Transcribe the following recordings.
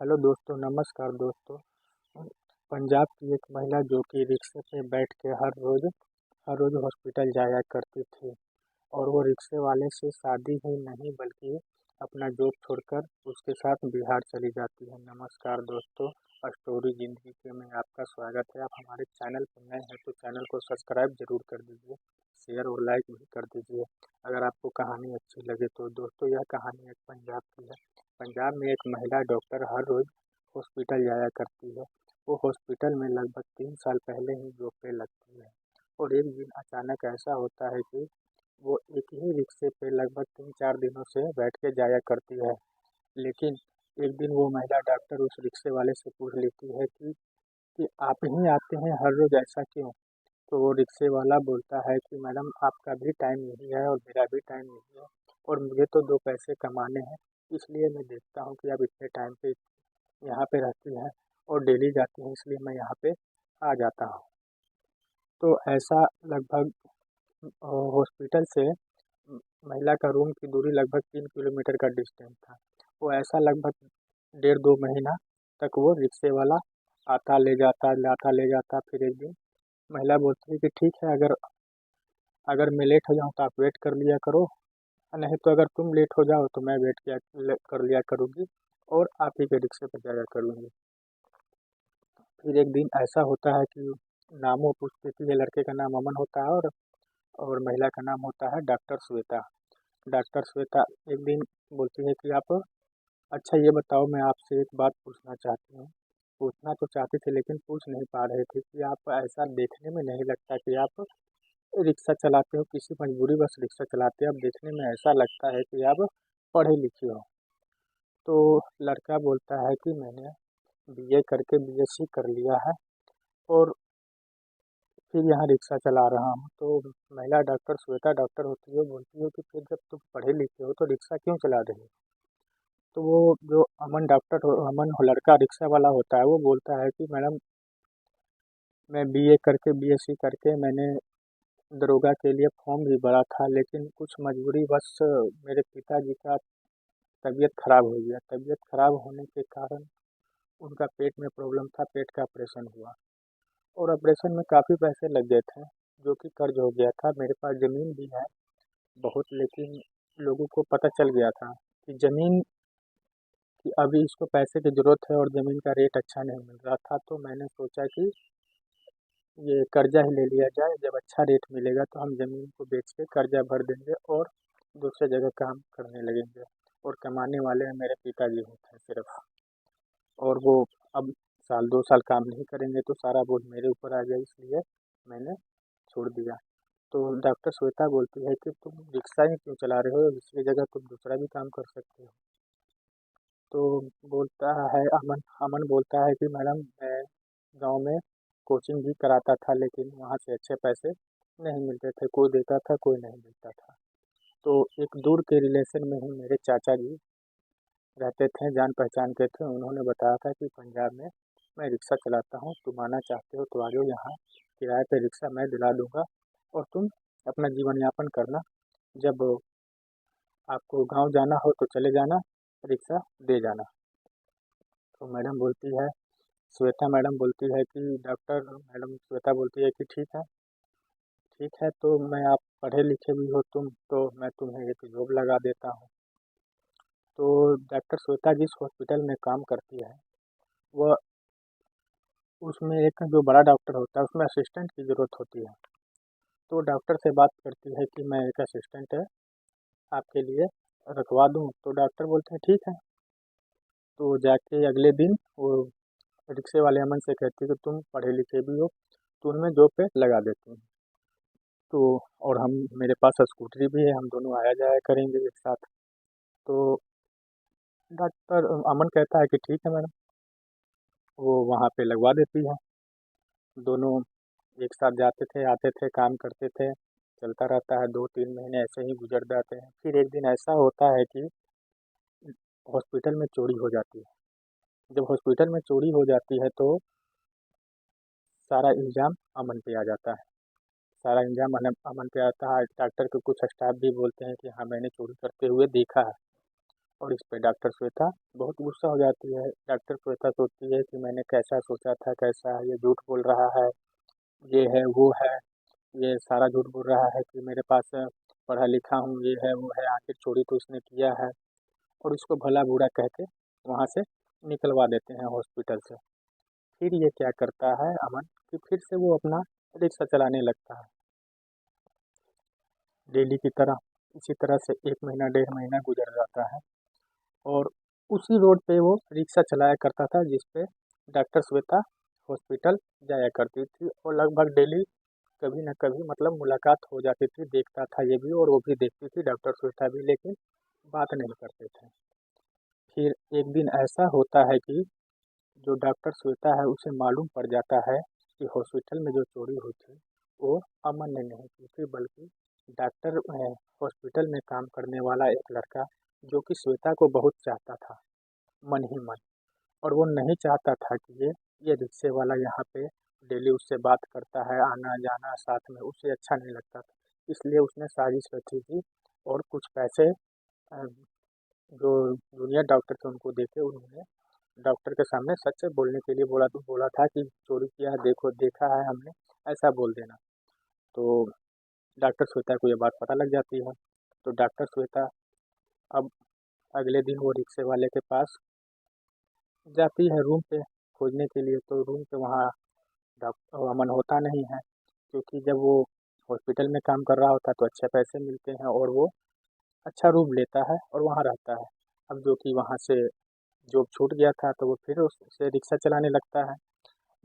Hello दोस्तों, नमस्कार दोस्तों। पंजाब की एक महिला जो कि रिक्शे पे बैठ के हर रोज़ हॉस्पिटल जाया करती थी। और वो रिक्शे वाले से शादी ही नहीं बल्कि अपना जॉब छोड़कर उसके साथ बिहार चली जाती है। नमस्कार दोस्तों, स्टोरी ज़िंदगी के में आपका स्वागत है। आप हमारे चैनल पर नए हैं तो चैनल को सब्सक्राइब ज़रूर कर दीजिए, शेयर और लाइक भी कर दीजिए अगर आपको कहानी अच्छी लगे तो। दोस्तों, यह कहानी एक पंजाब की है। पंजाब में एक महिला डॉक्टर हर रोज़ हॉस्पिटल जाया करती है। वो हॉस्पिटल में लगभग 3 साल पहले ही जॉब पे लगती है। और एक दिन अचानक ऐसा होता है कि वो एक ही रिक्शे पे लगभग 3-4 दिनों से बैठ के जाया करती है। लेकिन एक दिन वो महिला डॉक्टर उस रिक्शे वाले से पूछ लेती है कि आप ही आते हैं हर रोज़, ऐसा क्यों? तो वो रिक्शे वाला बोलता है कि मैडम, आपका भी टाइम यही है और मेरा भी टाइम यही है, और मुझे तो दो पैसे कमाने हैं। इसलिए मैं देखता हूँ कि आप इतने टाइम पे यहाँ पे रहती हैं और डेली जाती हैं, इसलिए मैं यहाँ पे आ जाता हूँ। तो ऐसा लगभग हॉस्पिटल से महिला का रूम की दूरी लगभग 3 किलोमीटर का डिस्टेंस था। वो ऐसा लगभग 1.5-2 महीना तक वो रिक्शे वाला आता ले जाता, लाता ले जाता। फिर एक दिन महिला बोलती है कि ठीक है, अगर अगर मैं लेट हो जाऊँ तो आप वेट कर लिया करो, नहीं तो अगर तुम लेट हो जाओ तो मैं कर लिया करूँगी और आप ही के रिक्शे पर जाया करूँगी। फिर एक दिन ऐसा होता है कि नामों पूछती है। लड़के का नाम अमन होता है और महिला का नाम होता है डॉक्टर श्वेता। डॉक्टर श्वेता एक दिन बोलती है कि आप, अच्छा ये बताओ, मैं आपसे एक बात पूछना चाहती हूँ। पूछना तो चाहती थी लेकिन पूछ नहीं पा रहे थे कि आप, ऐसा देखने में नहीं लगता कि आप रिक्शा चलाते हो, किसी मजबूरी बस रिक्शा चलाते हो। अब देखने में ऐसा लगता है कि आप पढ़े लिखे हो। तो लड़का बोलता है कि मैंने बीए करके बीएससी कर लिया है और फिर यहाँ रिक्शा चला रहा हूँ। तो महिला डॉक्टर श्वेता डॉक्टर होती है, बोलती है कि फिर जब तुम पढ़े लिखे हो तो रिक्शा क्यों चला रहे हो? तो वो जो अमन लड़का रिक्शा वाला होता है, वो बोलता है कि मैडम, मैं बीए करके बीएससी करके मैंने दरोगा के लिए फॉर्म भी भरा था, लेकिन कुछ मजबूरी बस मेरे पिताजी का तबीयत खराब हो गया। तबीयत खराब होने के कारण उनका पेट में प्रॉब्लम था, पेट का ऑपरेशन हुआ और ऑपरेशन में काफ़ी पैसे लग गए थे, जो कि कर्ज हो गया था। मेरे पास ज़मीन भी है बहुत, लेकिन लोगों को पता चल गया था कि ज़मीन कि अभी इसको पैसे की ज़रूरत है और ज़मीन का रेट अच्छा नहीं मिल रहा था। तो मैंने सोचा कि ये कर्जा ही ले लिया जाए, जब अच्छा रेट मिलेगा तो हम ज़मीन को बेच के कर्जा भर देंगे और दूसरे जगह काम करने लगेंगे। और कमाने वाले मेरे पिताजी होते हैं सिर्फ, और वो अब 1-2 साल काम नहीं करेंगे तो सारा बोझ मेरे ऊपर आ गया, इसलिए मैंने छोड़ दिया। तो डॉक्टर श्वेता बोलती है कि तुम रिक्शा ही क्यों चला रहे हो, इसकी जगह तुम दूसरा भी काम कर सकते हो। तो बोलता है अमन अमन बोलता है कि मैडम, मैं गांव में कोचिंग भी कराता था, लेकिन वहाँ से अच्छे पैसे नहीं मिलते थे। कोई देता था, कोई नहीं देता था। तो एक दूर के रिलेशन में ही मेरे चाचा जी रहते थे, जान पहचान के थे। उन्होंने बताया था कि पंजाब में मैं रिक्शा चलाता हूँ, तुम आना चाहते हो तो आ जाओ, यहाँ किराए पे रिक्शा मैं दिला दूँगा और तुम अपना जीवन यापन करना। जब आपको गांव जाना हो तो चले जाना, रिक्शा दे जाना। तो मैडम बोलती है, श्वेता मैडम बोलती है कि डॉक्टर मैडम श्वेता बोलती है कि ठीक है, तो मैं, आप पढ़े लिखे भी हो तुम, तो मैं तुम्हें एक जॉब लगा देता हूँ। तो डॉक्टर श्वेता जिस हॉस्पिटल में काम करती है, वह उसमें एक जो बड़ा डॉक्टर होता है उसमें असिस्टेंट की ज़रूरत होती है। तो डॉक्टर से बात करती है कि मैं एक असिस्टेंट है आपके लिए रखवा दूँ। तो डॉक्टर बोलते हैं ठीक है। तो जाके अगले दिन वो रिक्शे वाले अमन से कहती है कि तुम पढ़े लिखे भी हो तो उनमें जॉब पे लगा देती हूँ। तो और हम, मेरे पास स्कूटरी भी है, हम दोनों आया जाया करेंगे एक साथ। तो डॉक्टर अमन कहता है कि ठीक है मैडम, वो वहाँ पे लगवा देती है। दोनों एक साथ जाते थे, आते थे, काम करते थे। चलता रहता है, 2-3 महीने ऐसे ही गुजर जाते हैं। फिर एक दिन ऐसा होता है कि हॉस्पिटल में चोरी हो जाती है। जब हॉस्पिटल में चोरी हो जाती है तो सारा इल्ज़ाम अमन पे आ जाता है। सारा इल्ज़ाम अमन पे आता है। डॉक्टर के कुछ स्टाफ भी बोलते हैं कि हाँ, मैंने चोरी करते हुए देखा है। और इस पे डॉक्टर श्वेता बहुत गुस्सा हो जाती है। डॉक्टर श्वेता सोचती है कि मैंने कैसा सोचा था, कैसा है, ये झूठ बोल रहा है, ये है वो है, ये सारा झूठ बोल रहा है कि मेरे पास पढ़ा लिखा हूँ, ये है वो है, आखिर चोरी तो इसने किया है। और इसको भला बुरा कह के वहाँ से निकलवा देते हैं हॉस्पिटल से। फिर ये क्या करता है अमन कि फिर से वो अपना रिक्शा चलाने लगता है डेली की तरह। इसी तरह से 1 महीना 1.5 महीना गुजर जाता है और उसी रोड पे वो रिक्शा चलाया करता था जिस पे डॉक्टर श्वेता हॉस्पिटल जाया करती थी। और लगभग डेली कभी न कभी मतलब मुलाकात हो जाती थी, देखता था ये भी और वो भी देखती थी डॉक्टर श्वेता भी, लेकिन बात नहीं करते थे। फिर एक दिन ऐसा होता है कि जो डॉक्टर श्वेता है उसे मालूम पड़ जाता है कि हॉस्पिटल में जो चोरी हुई थी वो अमन ने नहीं की थी, बल्कि डॉक्टर हॉस्पिटल में काम करने वाला एक लड़का जो कि श्वेता को बहुत चाहता था मन ही मन। और वो नहीं चाहता था कि ये रिक्शे वाला यहाँ पे डेली उससे बात करता है, आना जाना साथ में, उसे अच्छा नहीं लगता था। इसलिए उसने साजिश रची थी और कुछ पैसे जो जूनियर डॉक्टर थे उनको देके उन्होंने डॉक्टर के सामने सच बोलने के लिए बोला था कि चोरी किया है, देखो देखा है हमने, ऐसा बोल देना। तो डॉक्टर श्वेता को ये बात पता लग जाती है। तो डॉक्टर श्वेता अब अगले दिन वो रिक्शे वाले के पास जाती है रूम पे खोजने के लिए। तो रूम पे वहाँ डॉक्टर अमन होता नहीं है, क्योंकि जब वो हॉस्पिटल में काम कर रहा होता है तो अच्छे पैसे मिलते हैं और वो अच्छा रूम लेता है और वहाँ रहता है। अब जो कि वहाँ से जॉब छूट गया था तो वो फिर उससे रिक्शा चलाने लगता है।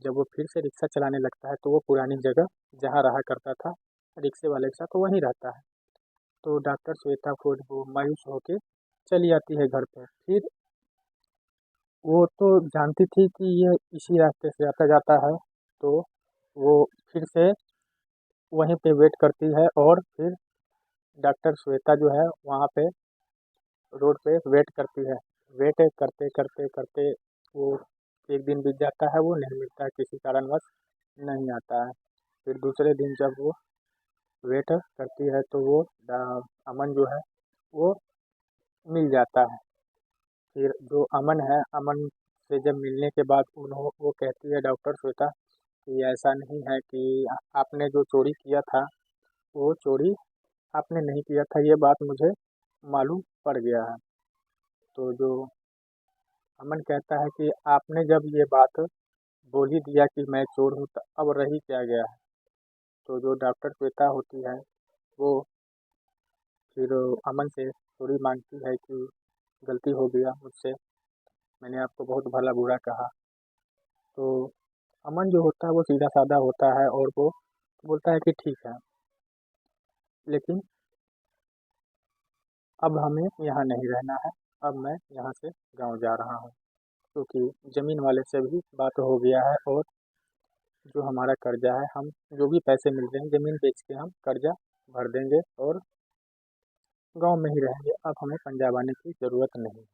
जब वो फिर से रिक्शा चलाने लगता है तो वो पुरानी जगह जहाँ रहा करता था रिक्शे वाले के साथ तो वहीं रहता है। तो डॉक्टर श्वेता को वो मायूस होके चली आती है घर पे। फिर वो तो जानती थी कि ये इसी रास्ते से आता जाता है, तो वो फिर से वहीं पे वेट करती है और फिर डॉक्टर श्वेता जो है वहाँ पे रोड पे वेट करती है। वेट करते करते करते वो एक दिन बीत जाता है, वो नहीं मिलता है, किसी कारणवश नहीं आता है। फिर दूसरे दिन जब वो वेट करती है तो वो अमन जो है वो मिल जाता है। फिर जो अमन है, अमन से जब मिलने के बाद वो कहती है डॉक्टर श्वेता कि ऐसा नहीं है कि आपने जो चोरी किया था वो चोरी आपने नहीं किया था, ये बात मुझे मालूम पड़ गया है। तो जो अमन कहता है कि आपने जब ये बात बोल ही दिया कि मैं चोर हूँ तो अब रही क्या गया है। तो जो डॉक्टर श्वेता होती है वो फिर अमन से सॉरी मांगती है कि गलती हो गया मुझसे, मैंने आपको बहुत भला बुरा कहा। तो अमन जो होता है वो सीधा साधा होता है और वो बोलता है कि ठीक है, लेकिन अब हमें यहाँ नहीं रहना है, अब मैं यहाँ से गांव जा रहा हूँ, क्योंकि ज़मीन वाले से भी बात हो गया है और जो हमारा कर्जा है, हम जो भी पैसे मिल रहे हैं ज़मीन बेच के हम कर्जा भर देंगे और गांव में ही रहेंगे, अब हमें पंजाब आने की ज़रूरत नहीं है।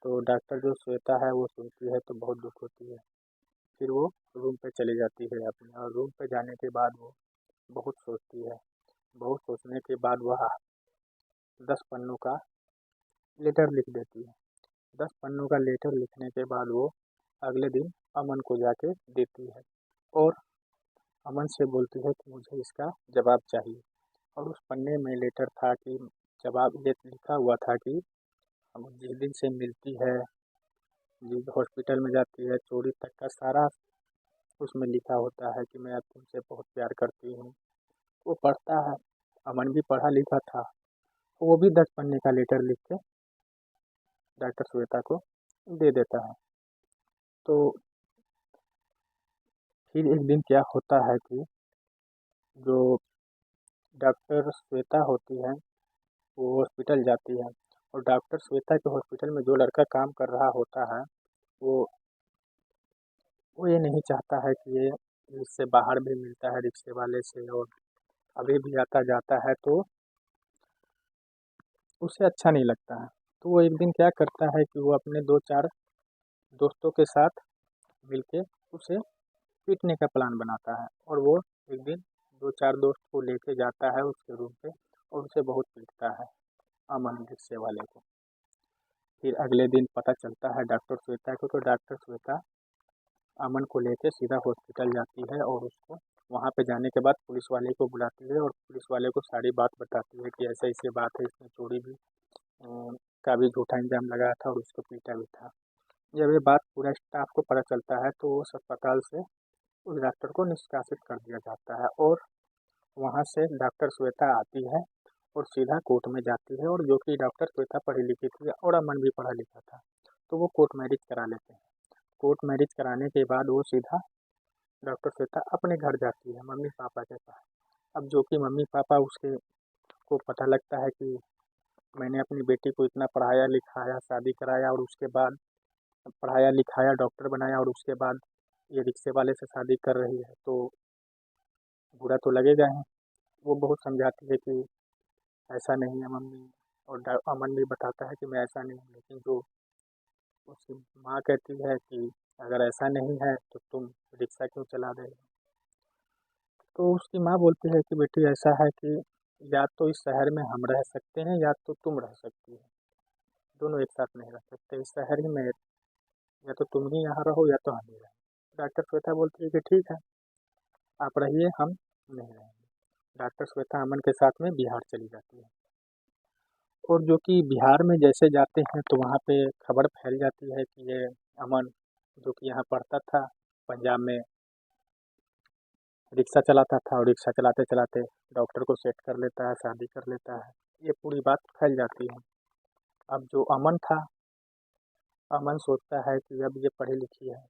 तो डॉक्टर जो श्वेता है वो सुनती है तो बहुत दुख होती है। फिर वो रूम पे चली जाती है अपने, और रूम पे जाने के बाद वो बहुत सोचती है। बहुत सोचने के बाद वह 10 पन्नों का लेटर लिख देती है। 10 पन्नों का लेटर लिखने के बाद वो अगले दिन अमन को जाके देती है और अमन से बोलती है कि मुझे इसका जवाब चाहिए। और उस पन्ने में लेटर था कि जवाब ये लिखा हुआ था कि हम जिस दिन से मिलती है, जिस हॉस्पिटल में जाती है, चोरी तक का सारा उसमें लिखा होता है कि मैं अब तुमसे बहुत प्यार करती हूँ। वो पढ़ता है, अमन भी पढ़ा लिखा था, वो भी 10 पन्ने का लेटर लिख के डॉक्टर श्वेता को दे देता है। तो फिर एक दिन क्या होता है कि जो डॉक्टर श्वेता होती है वो हॉस्पिटल जाती है और डॉक्टर श्वेता के हॉस्पिटल में जो लड़का काम कर रहा होता है वो वो ये नहीं चाहता है कि ये इससे बाहर भी मिलता है रिक्शे वाले से और अभी भी आता जाता है, तो उसे अच्छा नहीं लगता है। तो वो एक दिन क्या करता है कि वो अपने 2-4 दोस्तों के साथ मिलके उसे पीटने का प्लान बनाता है। और वो एक दिन 2-4 दोस्त को लेके जाता है उसके रूम पे और उसे बहुत पीटता है, अमन रिक्शे वाले को। फिर अगले दिन पता चलता है डॉक्टर श्वेता को, तो डॉक्टर श्वेता अमन को लेके सीधा हॉस्पिटल जाती है और उसको वहाँ पे जाने के बाद पुलिस वाले को बुलाती है और पुलिस वाले को सारी बात बताती है कि ऐसे ऐसे बात है, इसने चोरी भी का भी झूठा इल्ज़ाम लगाया था और उसको पीटा भी था। जब ये बात पूरा स्टाफ को पता चलता है तो उस अस्पताल से उस डॉक्टर को निष्कासित कर दिया जाता है और वहाँ से डॉक्टर श्वेता आती है और सीधा कोर्ट में जाती है, और जो कि डॉक्टर श्वेता पढ़ी लिखी थी और अमन भी पढ़ा लिखा था, तो वो कोर्ट मैरिज करा लेते हैं। कोर्ट मैरिज कराने के बाद वो सीधा डॉक्टर श्वेता अपने घर जाती है मम्मी पापा के पास। अब जो कि मम्मी पापा उसके को पता लगता है कि मैंने अपनी बेटी को इतना पढ़ाया लिखाया शादी कराया और उसके बाद पढ़ाया लिखाया डॉक्टर बनाया और उसके बाद ये रिक्शे वाले से शादी कर रही है, तो बुरा तो लगेगा ही। वो बहुत समझाती है कि ऐसा नहीं है मम्मी, और अमन भी बताता है कि मैं ऐसा नहीं हूँ, लेकिन जो उसकी माँ कहती है कि अगर ऐसा नहीं है तो तुम रिक्शा क्यों चला रहे हो। तो उसकी माँ बोलती है कि बेटी ऐसा है कि या तो इस शहर में हम रह सकते हैं या तो तुम रह सकती है, दोनों एक साथ नहीं रह सकते इस शहर ही में, या तो तुम ही यहाँ रहो या तो हम ही रहें। डॉक्टर श्वेता बोलती है कि ठीक है, आप रहिए, हम नहीं रहेंगे। डॉक्टर श्वेता अमन के साथ में बिहार चली जाती है, और जो कि बिहार में जैसे जाते हैं तो वहाँ पे खबर फैल जाती है कि ये अमन जो कि यहाँ पढ़ता था पंजाब में रिक्शा चलाता था, और रिक्शा चलाते चलाते डॉक्टर को सेट कर लेता है, शादी कर लेता है। ये पूरी बात फैल जाती है। अब जो अमन था, अमन सोचता है कि अब ये पढ़ी लिखी है,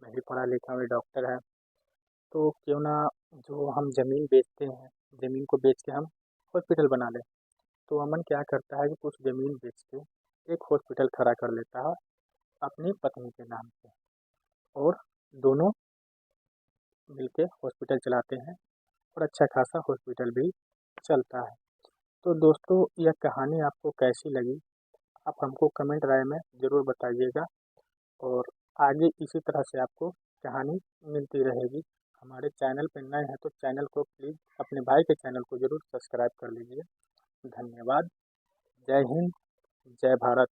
मैं भी पढ़ा लिखा हूँ, ये डॉक्टर है, तो क्यों ना जो हम ज़मीन बेचते हैं, ज़मीन को बेच के हम हॉस्पिटल बना लें। तो अमन क्या करता है कि कुछ ज़मीन बेच के एक हॉस्पिटल खड़ा कर लेता है अपनी पत्नी के नाम पे, और दोनों मिलके हॉस्पिटल चलाते हैं और अच्छा खासा हॉस्पिटल भी चलता है। तो दोस्तों, यह कहानी आपको कैसी लगी, आप हमको कमेंट राय में ज़रूर बताइएगा, और आगे इसी तरह से आपको कहानी मिलती रहेगी। हमारे चैनल पर नए हैं तो चैनल को प्लीज़, अपने भाई के चैनल को ज़रूर सब्सक्राइब कर लीजिए। धन्यवाद। जय हिंद, जय भारत।